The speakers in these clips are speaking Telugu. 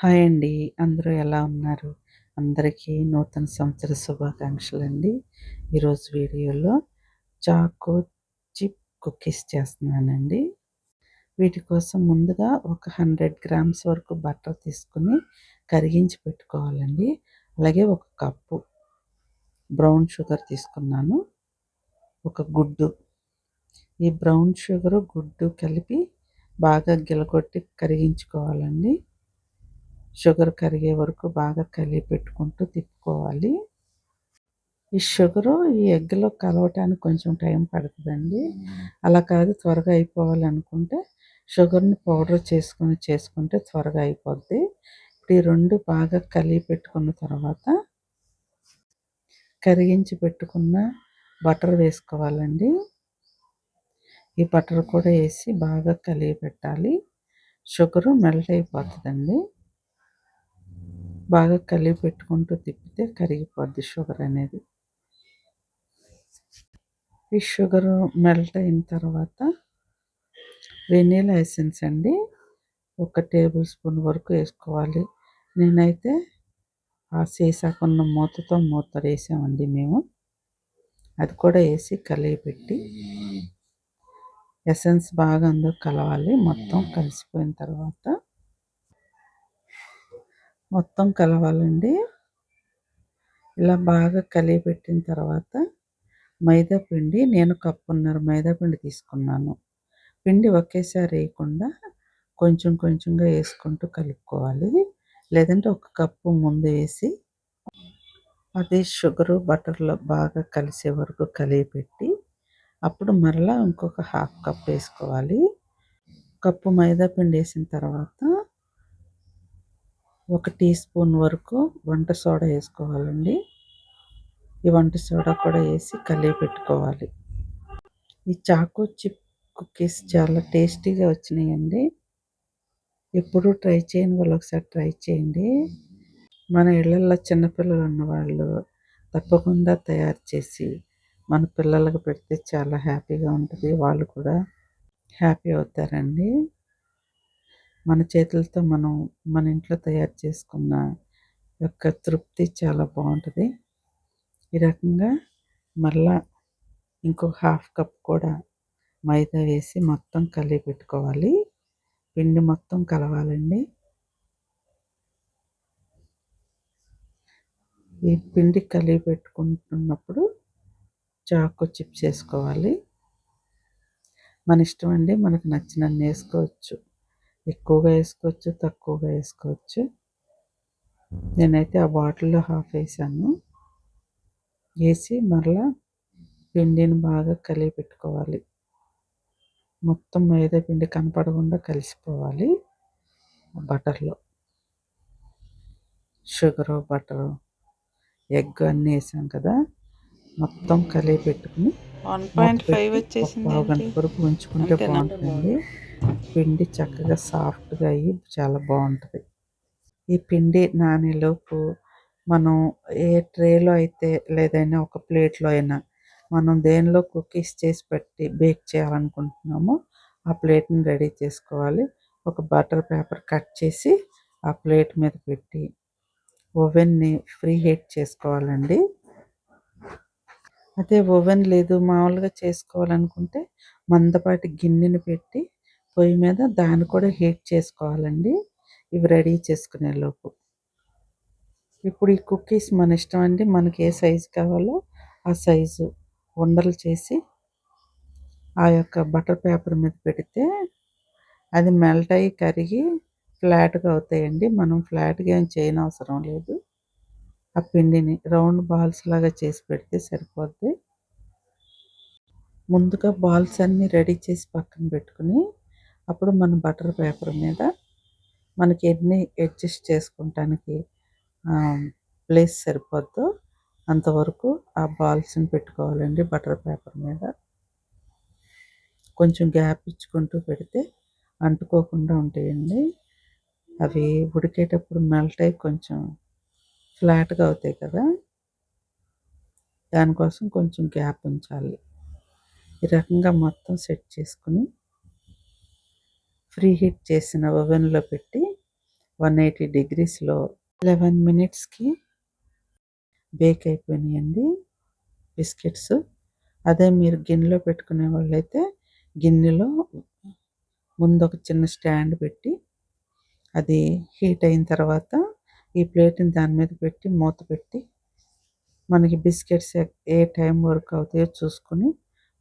హాయ్ అండి. అందరూ ఎలా ఉన్నారు? అందరికీ నూతన సంవత్సర శుభాకాంక్షలండి. ఈరోజు వీడియోలో చాకో చిప్ కుకీస్ చేస్తున్నానండి. వీటి కోసం ముందుగా ఒక 100 గ్రామ్స్ వరకు బటర్ తీసుకొని కరిగించి పెట్టుకోవాలండి. అలాగే ఒక కప్పు బ్రౌన్ షుగర్ తీసుకున్నాను. ఒక గుడ్డు. ఈ బ్రౌన్ షుగరు, గుడ్డు కలిపి బాగా గిలకొట్టి కరిగించుకోవాలండి. షుగర్ కరిగే వరకు బాగా కలిపెట్టుకుంటూ తిప్పుకోవాలి. ఈ షుగరు ఈ ఎగ్‌లో కలవటానికి కొంచెం టైం పడుతుందండి. అలా కాదు త్వరగా అయిపోవాలనుకుంటే షుగర్‌ని పౌడర్ చేసుకుంటే త్వరగా అయిపోద్ది. ఇప్పుడు ఈ 2 బాగా కలిపెట్టుకున్న తర్వాత కరిగించి పెట్టుకున్న బటర్ వేసుకోవాలండి. ఈ బటర్ కూడా వేసి బాగా కలియపెట్టాలి. షుగరు మెల్ట్ అయిపోతుందండి. బాగా కలిపి పెట్టుకుంటూ తిప్పితే కరిగిపోద్ది షుగర్ అనేది. ఈ షుగరు మెల్ట్ అయిన తర్వాత వెనీలా ఎసెన్స్ అండి 1 టేబుల్ స్పూన్ వరకు వేసుకోవాలి. నేనైతే ఆ సీసాకున్న మూత వేసామండి మేము. అది కూడా వేసి కలిపెట్టి ఎసెన్స్ బాగా అందులో కలవాలి. మొత్తం కలిసిపోయిన తర్వాత మొత్తం కలవాలండి. ఇలా బాగా కలిపెట్టిన తర్వాత మైదా పిండి నేను కప్పున్నర మైదా పిండి తీసుకున్నాను. పిండి ఒకేసారి వేయకుండా కొంచెం కొంచెంగా వేసుకుంటూ కలుపుకోవాలి. లేదంటే ఒక కప్పు ముందు వేసి అది షుగరు బటర్లో బాగా కలిసే వరకు కలిపెట్టి అప్పుడు మరలా ఇంకొక హాఫ్ కప్ వేసుకోవాలి. కప్పు మైదా పిండి వేసిన తర్వాత 1 టీ స్పూన్ వరకు వంట సోడా వేసుకోవాలండి. ఈ వంట సోడా కూడా వేసి కలిపెట్టుకోవాలి. ఈ చాకో చిప్ కుకీస్ చాలా టేస్టీగా వచ్చినాయండి. ఎప్పుడూ ట్రై చేయని వాళ్ళు ఒకసారి ట్రై చేయండి. మన ఇళ్ళల్లో చిన్నపిల్లలు ఉన్నవాళ్ళు తప్పకుండా తయారు చేసి మన పిల్లలకు పెడితే చాలా హ్యాపీగా ఉంటుంది. వాళ్ళు కూడా హ్యాపీ అవుతారండి. మన చేతులతో మనం మన ఇంట్లో తయారు చేసుకున్న యొక్క తృప్తి చాలా బాగుంటుంది. ఈ రకంగా మళ్ళా ఇంకో హాఫ్ కప్ కూడా మైదా వేసి మొత్తం కలిపెట్టుకోవాలి. పిండి మొత్తం కలవాలండి. ఈ పిండి కలిపెట్టుకుంటున్నప్పుడు చాకో చిప్స్ వేసుకోవాలి. మన ఇష్టం అండి. మనకు నచ్చినన్ని వేసుకోవచ్చు. ఎక్కువగా వేసుకోవచ్చు, తక్కువగా వేసుకోవచ్చు. నేనైతే ఆ బాటిల్లో హాఫ్ వేసాను. వేసి మరలా పిండిని బాగా కలిపెట్టుకోవాలి. మొత్తం మైదా పిండి కనపడకుండా కలిసిపోవాలి బటర్లో. షుగరు, బటరు, ఎగ్ అన్నీ వేసాం కదా, మొత్తం కలిపెట్టుకుని 1.5 వచ్చేసింది. పావు గంట వరకు ఉంచుకుంటే బాగుంటుంది. పిండి చక్కగా సాఫ్ట్గా అయ్యి చాలా బాగుంటుంది. ఈ పిండి నానేలోపు మనం ఏ ట్రేలో అయితే లేదైనా ఒక ప్లేట్లో అయినా మనం దేనిలో కుకీస్ చేసి పెట్టి బేక్ చేయాలనుకుంటున్నామో ఆ ప్లేట్ని రెడీ చేసుకోవాలి. ఒక బటర్ పేపర్ కట్ చేసి ఆ ప్లేట్ మీద పెట్టి ఓవెన్ని ఫ్రీ హీట్ చేసుకోవాలండి. అదే ఓవెన్ లేదు మామూలుగా చేసుకోవాలనుకుంటే మందపాటి గిన్నెని పెట్టి పొయ్యి మీద దాన్ని కూడా హీట్ చేసుకోవాలండి. ఇవి రెడీ చేసుకునేలోపు ఇప్పుడు ఈ కుకీస్ మన ఇష్టం అండి. మనకి ఏ సైజు కావాలో ఆ సైజు ఉండలు చేసి ఆ యొక్క బటర్ పేపర్ మీద పెడితే అది మెల్ట్ అయ్యి కరిగి ఫ్లాట్గా అవుతాయండి. మనం ఫ్లాట్గా ఏం చేయనవసరం లేదు. ఆ పిండిని రౌండ్ బాల్స్ లాగా చేసి పెడితే సరిపోద్ది. ముందుగా బాల్స్ అన్నీ రెడీ చేసి పక్కన పెట్టుకుని అప్పుడు మన బటర్ పేపర్ మీద మనకి ఎన్ని అడ్జస్ట్ చేసుకుంటానికి ప్లేస్ సరిపోద్దో అంతవరకు ఆ బాల్స్ని పెట్టుకోవాలండి బటర్ పేపర్ మీద. కొంచెం గ్యాప్ ఇచ్చుకుంటూ పెడితే అంటుకోకుండా ఉంటాయండి. అవి ఉడికేటప్పుడు మెల్ట్ అయ్యి కొంచెం ఫ్లాట్గా అవుతాయి కదా, దానికోసం కొంచెం గ్యాప్ ఉంచాలి. ఈ రకంగా మొత్తం సెట్ చేసుకుని ఫ్రీ హీట్ చేసిన ఓవెన్లో పెట్టి 180 డిగ్రీస్‌లో 11 మినిట్స్‌కి బేక్ అయిపోయినాయండి బిస్కెట్స్. అదే మీరు గిన్నెలో పెట్టుకునే వాళ్ళైతే గిన్నెలో ముందొక చిన్న స్టాండ్ పెట్టి, అది హీట్ అయిన తర్వాత ఈ ప్లేట్‌ని దాని మీద పెట్టి మూత పెట్టి, మనకి బిస్కెట్స్ ఏ టైం వరకు అవుతాయో చూసుకొని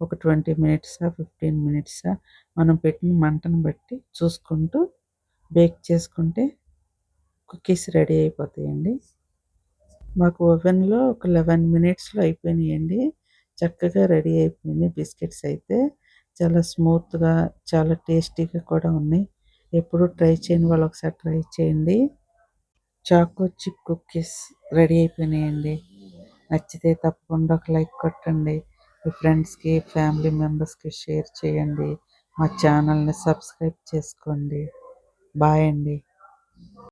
ఒక 20 మినిట్సా, 15 మినిట్సా మనం పెట్టిన మంటను బట్టి చూసుకుంటూ బేక్ చేసుకుంటే కుకీస్ రెడీ అయిపోతాయండి. మాకు ఓవెన్‌లో ఒక 11 మినిట్స్‌లో అయిపోయినాయండి. చక్కగా రెడీ అయిపోయినాయి బిస్కెట్స్ అయితే. చాలా స్మూత్‌గా, చాలా టేస్టీగా కూడా ఉన్నాయి. ఎప్పుడు ట్రై చేయని వాళ్ళు ఒకసారి ట్రై చేయండి. చాకో చిప్ కుకీస్ రెడీ అయిపోయినాయండి. నచ్చితే తప్పకుండా ఒక లైక్ కొట్టండి. మీ ఫ్రెండ్స్‌కి, ఫ్యామిలీ మెంబర్స్‌కి షేర్ చేయండి. మా ఛానల్‌ని సబ్స్క్రైబ్ చేసుకోండి. బాయ్ అండి.